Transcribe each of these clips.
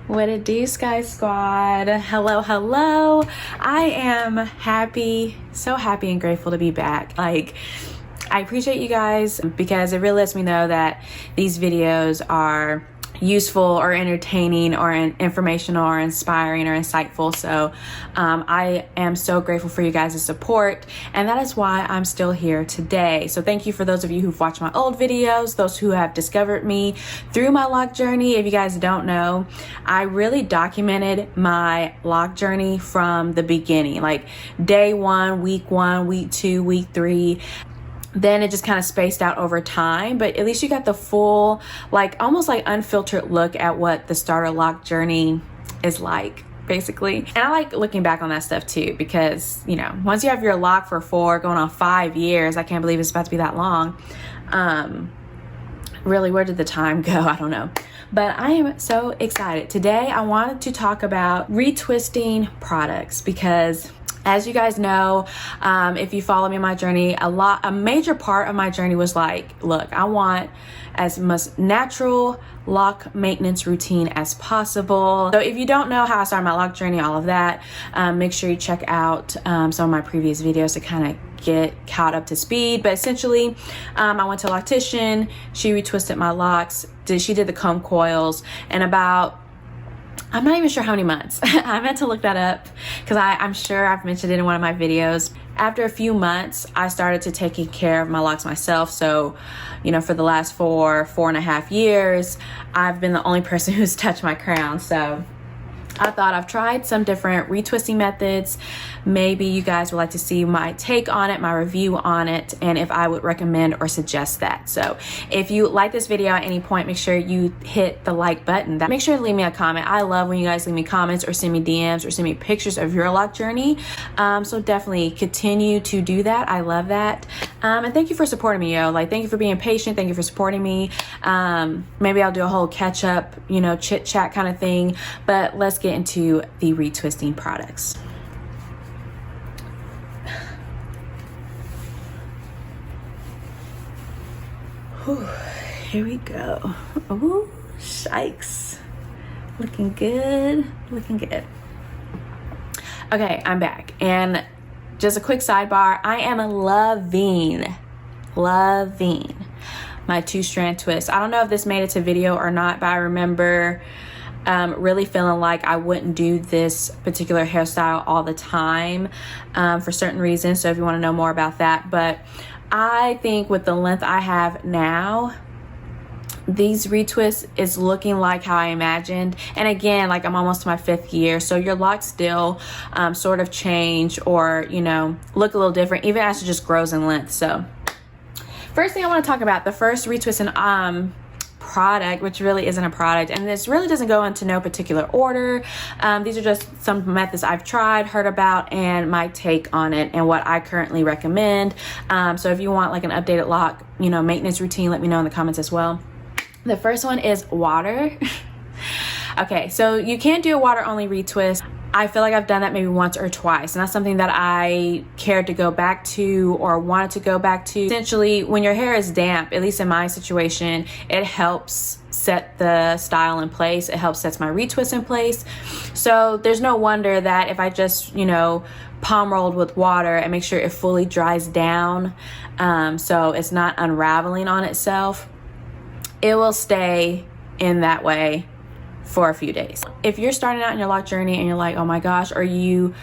What it do, Sky Squad? Hello, hello. I am happy, so happy and grateful to be back. I appreciate you guys because it really lets me know that these videos are useful or entertaining or informational or inspiring or insightful. So I am so grateful for you guys' support, and that is why I'm still here today. So thank you for those of you who've watched my old videos, those who have discovered me through my loc journey. If you guys don't know, I really documented my loc journey from the beginning, like day 1, week 1, week 2, week 3. Then it just kind of spaced out over time, but at least you got the full, almost like unfiltered look at what the starter loc journey is like, basically. And I like looking back on that stuff too, because, you know, once you have your loc for 4 going on 5 years, I can't believe it's about to be that long. Really, where did the time go? I don't know. But I am so excited. Today, I wanted to talk about retwisting products because, as you guys know, if you follow me on my journey, a major part of my journey was like, look, I want as much natural loc maintenance routine as possible. So if you don't know how I started my loc journey, all of that, make sure you check out some of my previous videos to kind of get caught up to speed. But essentially, I went to a loctician. She retwisted my locks. She did the comb coils, and about, I'm not even sure how many months. I meant to look that up because I'm sure I've mentioned it in one of my videos. After a few months, I started to taking care of my locks myself. So, you know, for the last 4.5 years, I've been the only person who's touched my crown. So I thought I've tried some different retwisting methods. Maybe you guys would like to see my take on it, my review on it, and if I would recommend or suggest that. So if you like this video at any point, make sure you hit the like button. Make sure to leave me a comment. I love when you guys leave me comments or send me DMs or send me pictures of your loc journey. So definitely continue to do that. I love that. And thank you for supporting me, yo. Thank you for being patient. Thank you for supporting me. Maybe I'll do a whole catch up, you know, chit chat kind of thing. But let's get into the retwisting products. Whew, here we go. Ooh, shikes. Looking good, looking good. Okay, I'm back. And just a quick sidebar, I am loving my 2-strand twist. I don't know if this made it to video or not, but I remember really feeling like I wouldn't do this particular hairstyle all the time for certain reasons. So if you want to know more about that, but I think with the length I have now, these retwists is looking like how I imagined. And again, I'm almost to my 5th year, so your locks still sort of change or, you know, look a little different even as it just grows in length. So first thing I want to talk about, the first retwist and product, which really isn't a product, and this really doesn't go into no particular order. These are just some methods I've tried, heard about, and my take on it and what I currently recommend. So if you want an updated loc, you know, maintenance routine, let me know in the comments as well. The first one is water. Okay, so you can't do a water only retwist. I feel like I've done that maybe once or twice, and that's something that I cared to go back to or wanted to go back to. Essentially, when your hair is damp, at least in my situation, it helps set the style in place. It helps set my retwist in place. So there's no wonder that if I just, you know, palm rolled with water and make sure it fully dries down, so it's not unraveling on itself, it will stay in that way for a few days. If you're starting out in your loc journey and you're like, oh my gosh, are you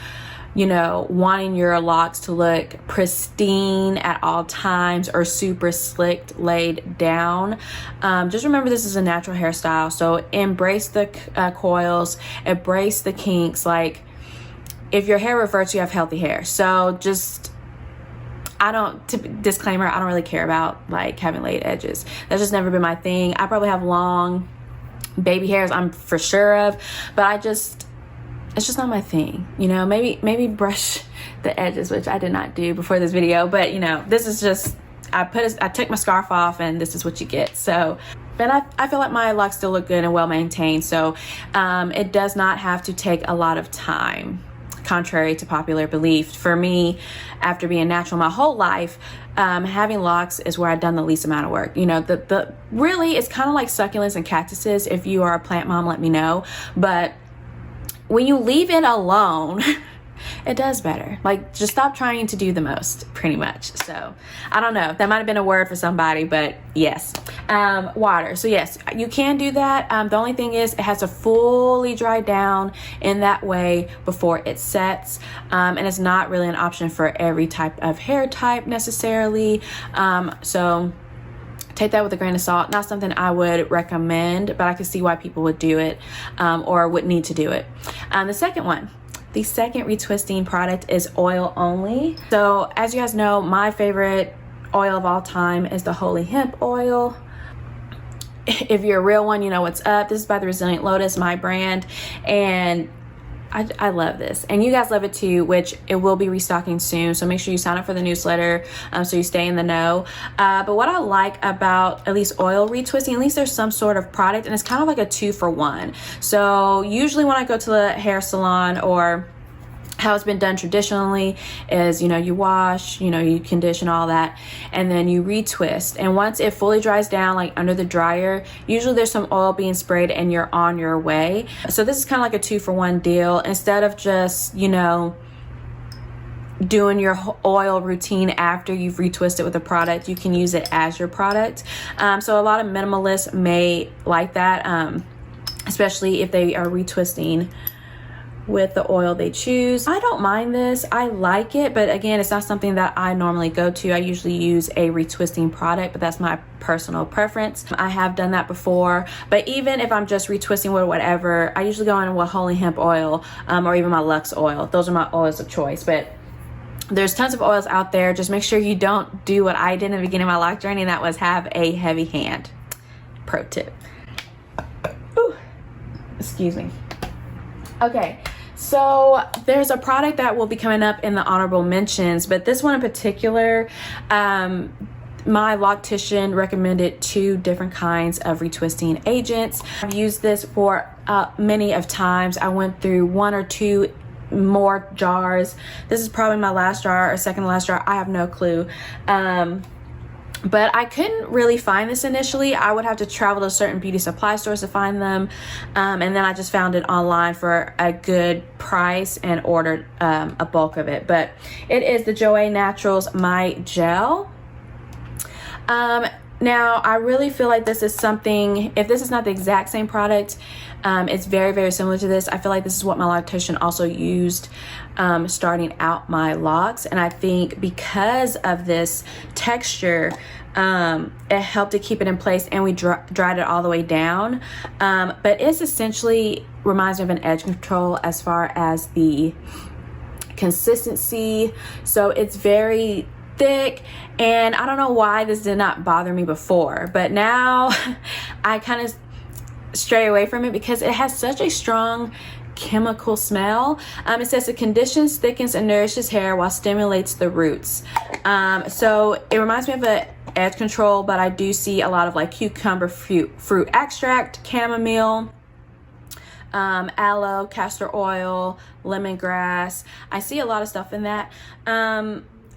know, wanting your locks to look pristine at all times or super slicked, laid down, just remember this is a natural hairstyle. So embrace the coils, embrace the kinks. If your hair reverts, you have healthy hair. So just, disclaimer, I don't really care about having laid edges. That's just never been my thing. I probably have long baby hairs, I'm for sure of, but it's just not my thing. You know, maybe brush the edges, which I did not do before this video, but you know, this is just, I took my scarf off and this is what you get. So, but I feel like my locks still look good and well maintained. So it does not have to take a lot of time. contrary to popular belief. For me, after being natural my whole life, having locks is where I've done the least amount of work. You know, the really, it's kind of like succulents and cactuses. If you are a plant mom, let me know. But when you leave it alone, it does better. Like, just stop trying to do the most, pretty much. So I don't know, that might have been a word for somebody, but yes. Water. So yes, you can do that. The only thing is it has to fully dry down in that way before it sets. And it's not really an option for every type of hair type necessarily. So take that with a grain of salt. Not something I would recommend, but I can see why people would do it, or would need to do it. The second retwisting product is oil only. So as you guys know, my favorite oil of all time is the Holy Hemp oil. If you're a real one, you know what's up. This is by the Resilient Lotus, my brand, and I love this, and you guys love it too, which it will be restocking soon, so make sure you sign up for the newsletter so you stay in the know. But what I like about at least oil retwisting, at least there's some sort of product, and it's kind of like a 2-for-1. So usually when I go to the hair salon, or how it's been done traditionally, is, you know, you wash, you know, you condition, all that, and then you retwist. And once it fully dries down, like under the dryer, usually there's some oil being sprayed and you're on your way. So this is kind of like a 2-for-1 deal. Instead of just, you know, doing your oil routine after you've retwisted with a product, you can use it as your product. So a lot of minimalists may like that, especially if they are retwisting with the oil they choose. I don't mind this. I like it, but again, it's not something that I normally go to. I usually use a retwisting product, but that's my personal preference. I have done that before, but even if I'm just retwisting with whatever, I usually go in with Holy Hemp oil, or even my Loc oil. Those are my oils of choice. But there's tons of oils out there. Just make sure you don't do what I did in the beginning of my lock journey, and that was have a heavy hand. Pro tip. Ooh, excuse me. Okay, so there's a product that will be coming up in the honorable mentions, but this one in particular, my loctician recommended 2 different kinds of retwisting agents. I've used this for many of times. I went through 1 or 2 more jars. This is probably my last jar or second to last jar. I have no clue. But I couldn't really find this initially. I would have to travel to certain beauty supply stores to find them. And then I just found it online for a good price and ordered a bulk of it. But it is the Joe Naturals My Gel. Now, I really feel like this is something, if this is not the exact same product, it's very, very similar to this. I feel like this is what my loctician also used starting out my locks. And I think because of this texture, it helped to keep it in place, and we dried it all the way down. But it's essentially reminds me of an edge control as far as the consistency. So it's very thick, and I don't know why this did not bother me before, but now I kind of stray away from it because it has such a strong chemical smell. It says it conditions, thickens, and nourishes hair while stimulates the roots. So it reminds me of an edge control, but I do see a lot of like cucumber fruit extract, chamomile, aloe, castor oil, lemongrass. I see a lot of stuff in that.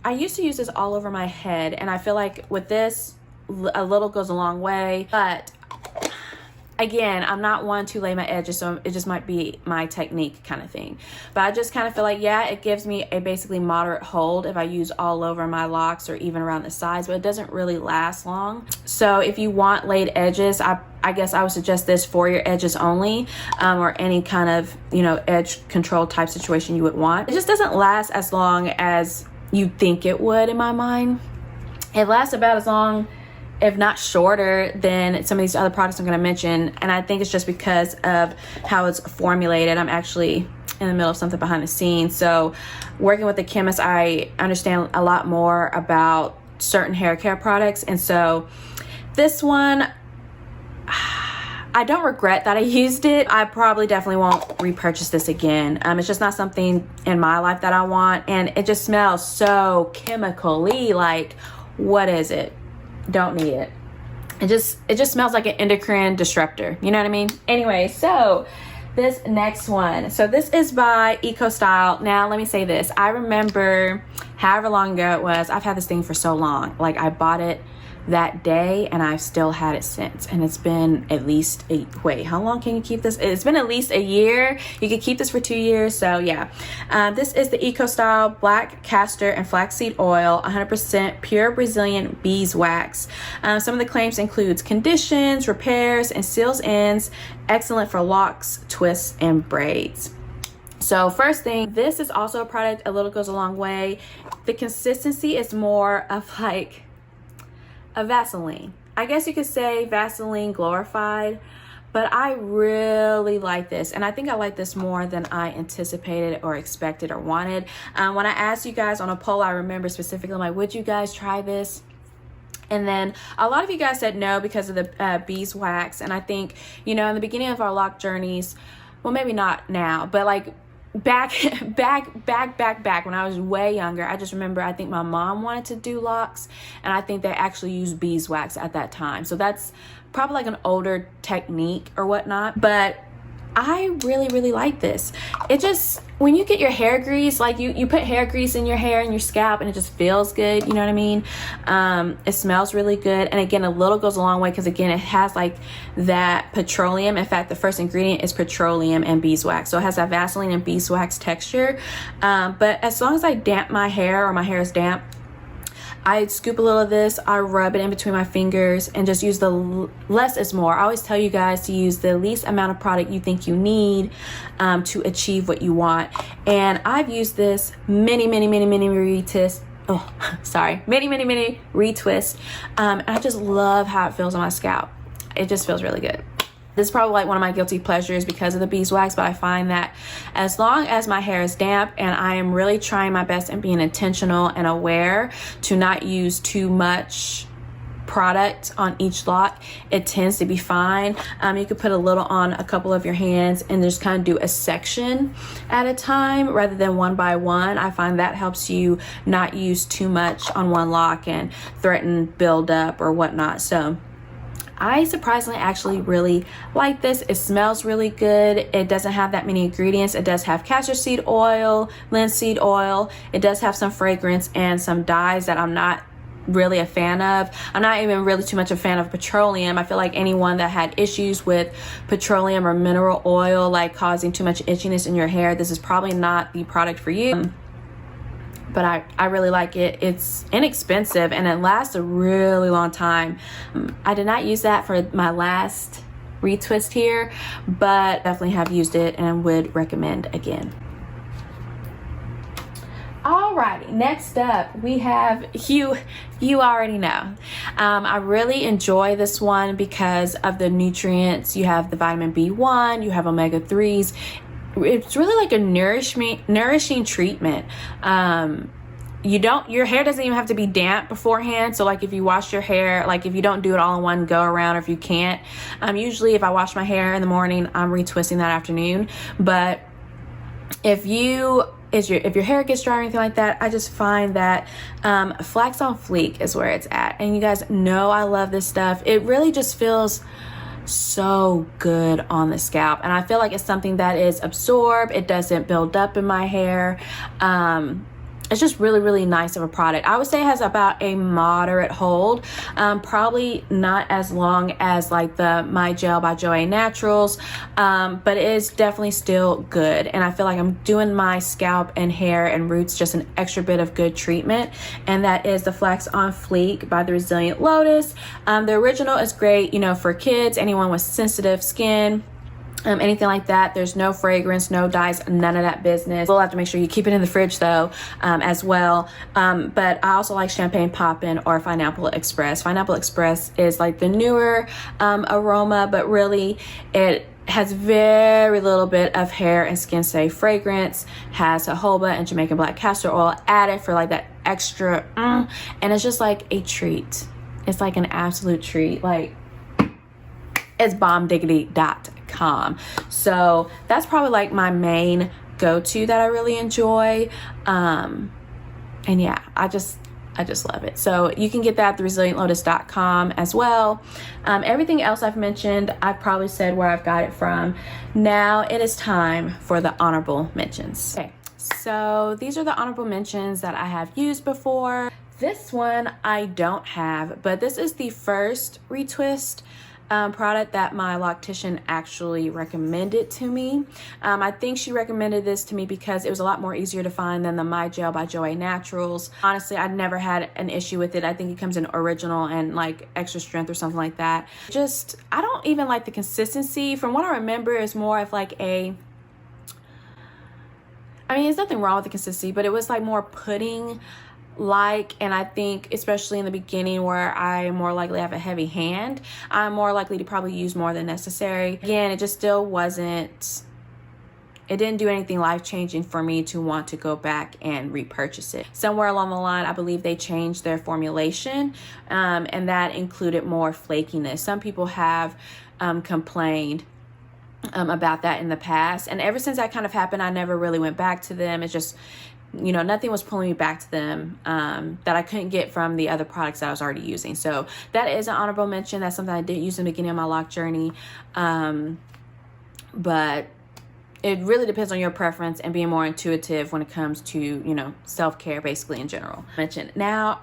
I used to use this all over my head, and I feel like with this, a little goes a long way. But again, I'm not one to lay my edges, so it just might be my technique kind of thing. But I just kind of feel like, yeah, it gives me a basically moderate hold if I use all over my locks or even around the sides, but it doesn't really last long. So if you want laid edges, I guess I would suggest this for your edges only, or any kind of, you know, edge control type situation you would want. It just doesn't last as long as you think it would in my mind. It lasts about as long, if not shorter, than some of these other products I'm going to mention. And I think it's just because of how it's formulated. I'm actually in the middle of something behind the scenes. So working with the chemist, I understand a lot more about certain hair care products. And so this one, I don't regret that I used it. I probably definitely won't repurchase this again. It's just not something in my life that I want. And it just smells so chemically. Like, what is it? Don't need it. It just smells like an endocrine disruptor. You know what I mean? Anyway, so this next one. So this is by Eco Style. Now let me say this, I remember however long ago it was, I've had this thing for so long. Like, I bought it that day and I've still had it since, and it's been at least wait, how long can you keep this? It's been at least a year. You could keep this for 2 years. So yeah, this is the Eco Style Black Castor and Flaxseed Oil, 100% pure Brazilian beeswax. Some of the claims includes conditions, repairs, and seals ends, excellent for locks, twists, and braids. So first thing, this is also a product, a little goes a long way. The consistency is more of like a Vaseline. I guess you could say Vaseline glorified, but I really like this, and I think I like this more than I anticipated or expected or wanted. When I asked you guys on a poll, I remember specifically, I'm like, would you guys try this? And then a lot of you guys said no because of the beeswax. And I think, you know, in the beginning of our lock journeys, well, maybe not now, but like back when I was way younger, I just remember, I think my mom wanted to do locks, and I think they actually used beeswax at that time. So that's probably like an older technique or whatnot, but I really like this. It just, when you get your hair grease, like you put hair grease in your hair and your scalp, and it just feels good, you know what I mean? It smells really good, and again, a little goes a long way, because again, it has like that petroleum. In fact, the first ingredient is petroleum and beeswax, so it has that Vaseline and beeswax texture. But as long as I damp my hair, or my hair is damp, I scoop a little of this, I rub it in between my fingers, and just use the less is more. I always tell you guys to use the least amount of product you think you need to achieve what you want. And I've used this many retwist. Oh, sorry, many retwist. And I just love how it feels on my scalp. It just feels really good. This is probably like one of my guilty pleasures because of the beeswax, but I find that as long as my hair is damp and I am really trying my best and being intentional and aware to not use too much product on each lock, it tends to be fine. You could put a little on a couple of your hands and just kind of do a section at a time rather than one by one. I find that helps you not use too much on one lock and threaten buildup or whatnot. So I surprisingly actually really like this. It smells really good. It doesn't have that many ingredients. It does have castor seed oil, linseed oil. It does have some fragrance and some dyes that I'm not really a fan of. I'm not even really too much a fan of petroleum. I feel like anyone that had issues with petroleum or mineral oil, like causing too much itchiness in your hair, this is probably not the product for you. But I really like it. It's inexpensive and it lasts a really long time. I did not use that for my last retwist here, but definitely have used it and would recommend again. Alrighty, next up we have you already know. I really enjoy this one because of the nutrients. You have the vitamin B1, you have omega-3s. It's really like a nourishing treatment. Your hair doesn't even have to be damp beforehand. So like if you wash your hair, like if you don't do it all in one go around, or if you can't, usually if I wash my hair in the morning, I'm retwisting that afternoon. But if your hair gets dry or anything like that, I just find that Flax on Fleek is where it's at. And you guys know I love this stuff. It really just feels so good on the scalp, and I feel like it's something that is absorbed. It doesn't build up in my hair. It's just really nice of a product. I would say it has about a moderate hold, probably not as long as like the My Gel by Joanne Naturals, but it is definitely still good. And I feel like I'm doing my scalp and hair and roots just an extra bit of good treatment, and that is the Flax on Fleek by the Resilient Lotus. The original is great, you know, for kids, anyone with sensitive skin, anything like that. There's no fragrance, no dyes, none of that business. We'll have to make sure you keep it in the fridge though, as well. But I also like Champagne Poppin' or Pineapple Express. Pineapple Express is like the newer aroma, but really it has very little bit of hair and skin safe fragrance, has jojoba and Jamaican black castor oil added for like that extra and it's just like a treat. It's like an absolute treat. Like, it's bombdiggity.com. So that's probably like my main go-to that I really enjoy. And yeah, I I just love it. So you can get that at resilientlotus.com as well. Everything else I've mentioned, I've probably said where I've got it from. Now it is time for the honorable mentions. Okay, so these are the honorable mentions that I have used before. This one I don't have, but this is the first Retwist product that my loctician actually recommended to me. I think she recommended this to me because it was a lot more easier to find than the My Gel by Joanne Naturals. Honestly, I'd never had an issue with it. I think it comes in original and like extra strength or something like that. Just, I don't even like the consistency. From what I remember, it's more of like a, I mean, there's nothing wrong with the consistency, but it was like more pudding like, and I think especially in the beginning where I more likely have a heavy hand, I'm more likely to probably use more than necessary. Again, it just still wasn't, it didn't do anything life-changing for me to want to go back and repurchase it. Somewhere along the line, I believe they changed their formulation, and that included more flakiness. Some people have complained about that in the past, and ever since that kind of happened, I never really went back to them. It's just, you know, nothing was pulling me back to them that I couldn't get from the other products that I was already using. So that is an honorable mention. That's something I did use in the beginning of my lock journey. But it really depends on your preference and being more intuitive when it comes to, you know, self-care basically in general. Now,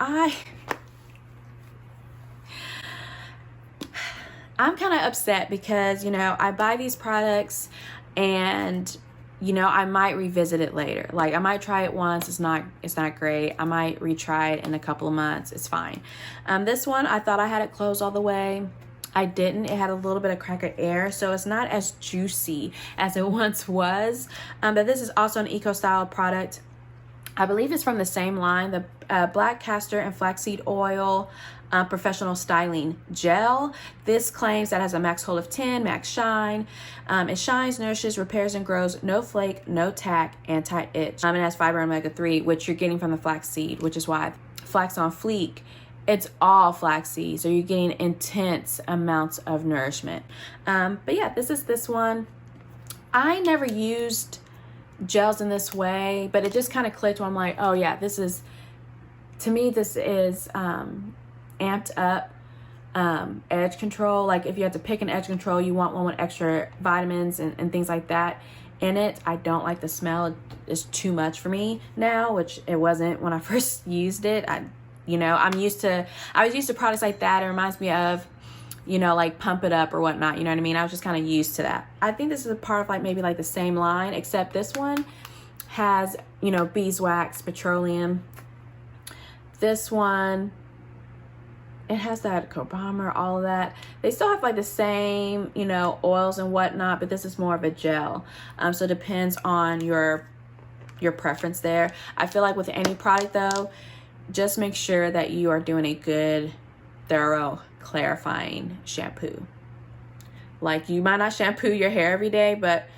I'm kind of upset because, you know, I buy these products and, you know, I might revisit it later. Like, I might try it once, it's not great. I might retry it in a couple of months, it's fine. This one, I thought I had it closed all the way. I didn't. It had a little bit of crack of air, so it's not as juicy as it once was. But this is also an eco-style product. I believe it's from the same line, the black castor and flaxseed oil professional styling gel. This claims that has a max hold of 10, max shine. It shines, nourishes, repairs, and grows, no flake, no tack, anti-itch. It has fiber omega-3, which you're getting from the flaxseed, which is why Flax on Fleek, it's all flaxseed, so you're getting intense amounts of nourishment. But yeah, this is this one. I never used gels in this way, but it just kind of clicked when I'm like, oh yeah, this is, to me, this is amped up edge control. Like, if you have to pick an edge control, you want one with extra vitamins and things like that in it. I don't like the smell. It's too much for me now, which it wasn't when I first used it. I was used to products like that. It reminds me of, you know, like Pump It Up or whatnot, you know what I mean? I was just kind of used to that. I think this is a part of like maybe like the same line, except this one has, you know, beeswax, petroleum. This one, it has that cobammer, all of that. They still have like the same, you know, oils and whatnot, but this is more of a gel. So it depends on your preference there. I feel like with any product though, just make sure that you are doing a good, thorough, clarifying shampoo. Like, you might not shampoo your hair every day, but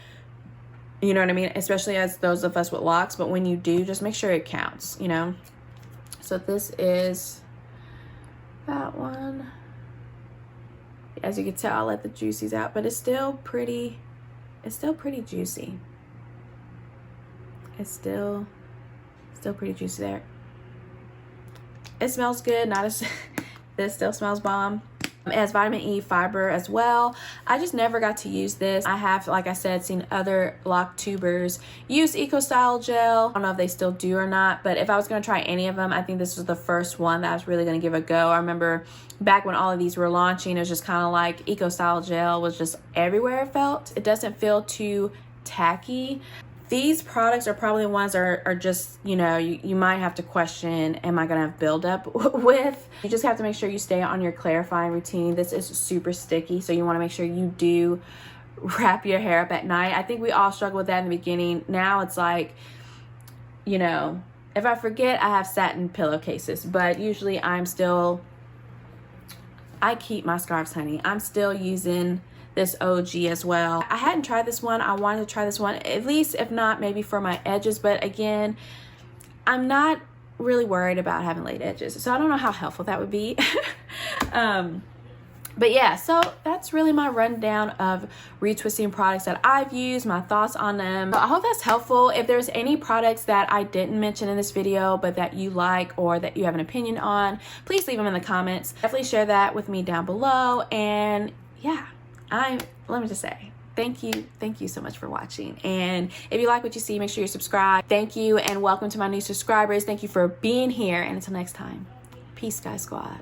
you know what I mean? Especially as those of us with locks, but when you do, just make sure it counts, you know? So this is that one. As you can tell, I'll let the juices out, but it's still pretty juicy. It's still pretty juicy there. It smells good, not as this still smells bomb. It has vitamin E, fiber as well. I just never got to use this. I have, like I said, seen other lock tubers use Eco Style Gel. I don't know if they still do or not, but if I was gonna try any of them, I think this was the first one that I was really gonna give a go. I remember back when all of these were launching, it was just kind of like Eco Style Gel was just everywhere it felt. It doesn't feel too tacky. These products are probably the ones that are just, you know, you might have to question, am I gonna have buildup with? You just have to make sure you stay on your clarifying routine. This is super sticky, so you wanna make sure you do wrap your hair up at night. I think we all struggle with that in the beginning. Now it's like, you know, if I forget, I have satin pillowcases, but usually I keep my scarves, honey. I'm still using this OG as well. I hadn't tried this one. I wanted to try this one, at least if not maybe for my edges, but again, I'm not really worried about having laid edges, so I don't know how helpful that would be. But yeah, so that's really my rundown of retwisting products that I've used, my thoughts on them. So I hope that's helpful. If there's any products that I didn't mention in this video, but that you like or that you have an opinion on, please leave them in the comments. Definitely share that with me down below. And yeah, let me just say, thank you so much for watching. And if you like what you see, make sure you're subscribed. Thank you and welcome to my new subscribers. Thank you for being here. And until next time, peace, Guy Squad.